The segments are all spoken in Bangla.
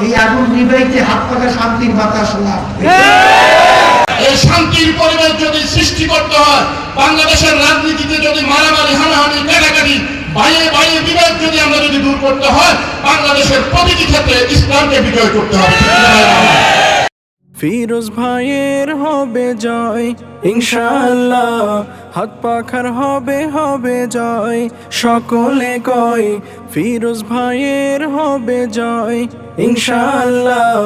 এই আগুন নিভাইতে হাত পাকা শান্তির বাতাস লাগবে। এই শান্তির পরিবেশ যদি সৃষ্টি করতে হয়, বাংলাদেশের রাজনীতিতে যদি মারামারি, হানাহানি, কাটাকাটি, বাইরে বাইরে বিবাদ যদি আমরা দূর করতে হয়, বাংলাদেশের প্রতিটি ক্ষেত্রে ইসলামকে বিজয় করতে হবে। ফিরোজ ভাইয়ের হবে জয় ইনশাআল্লাহ, হাত পাখার হবে জয়, সকলে কয় ফিরোজ ভাইয়ের হবে জয় ইনশাআল্লাহ,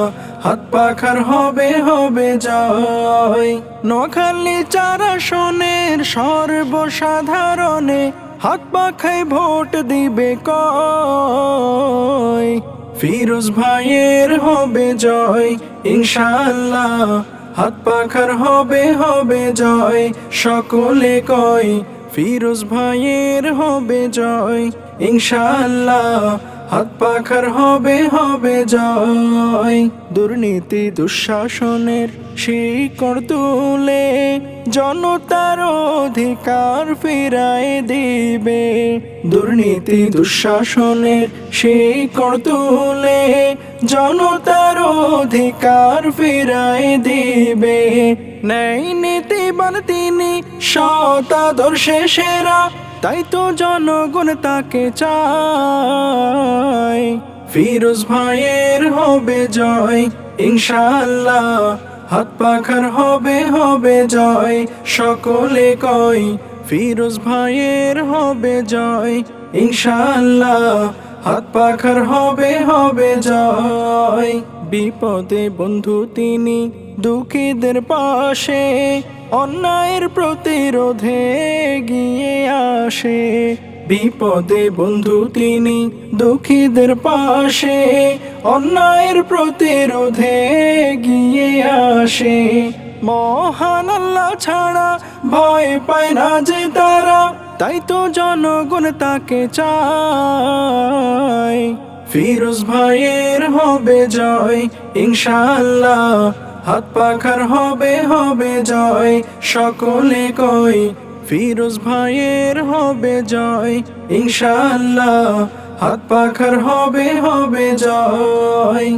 হাত পাখার হবে জয়। নোয়াখালী 4 আসনের সর্বসাধারণে হাত পাখায় ভোট দিবে কয়, ফিরোজ ভাইয়ের হবে জয় ইনশাআল্লাহ, হাত পাখার হবে জয়, সকলে কয় ফিরোজ ভাইয়ের হবে জয় ইনশাআল্লাহ, হাত পাখার হবে জয়। দুর্নীতি দুঃশাসনের শিকড় তুলে জনতার অধিকার ফিরায় দিবে, দুর্নীতি দুঃশাসনের শিকড় তুলে জনতার অধিকার ফিরায় দিবে। ন্যায় নীতিবান তিনি, সৎ আদর্শে সেরা, তাই তো জনগণ তাকে চায়। ফিরোজ ভাইয়ের হবে জয় ইনশাআল্লাহ, হাত পাখার হবে জয়, সকলে কয় ফিরোজ ভাইয়ের হবে জয় ইনশাআল্লাহ, হাত পাখার হবে জয়। বিপদে বন্ধু তিনি, দুঃখীদের পাশে, অন্যায়ের প্রতিরোধে গিয়ে আসে। বিপদে বন্ধু তিনি, দুঃখীদের পাশে, অন্যায়ের প্রতিরোধে গিয়ে আসে। মহান আল্লাহ ছাড়া ভয় পায় না যে তারা, তাই তো জনগণ তাকে চায়। ফিরোজ ভাইয়ের হবে জয় ইনশাআল্লাহ, হাত পাখার হবে জয়, সকলে কয় ফিরোজ ভাইয়ের হবে জয় ইনশাআল্লাহ, হাত পাখার হবে জয়।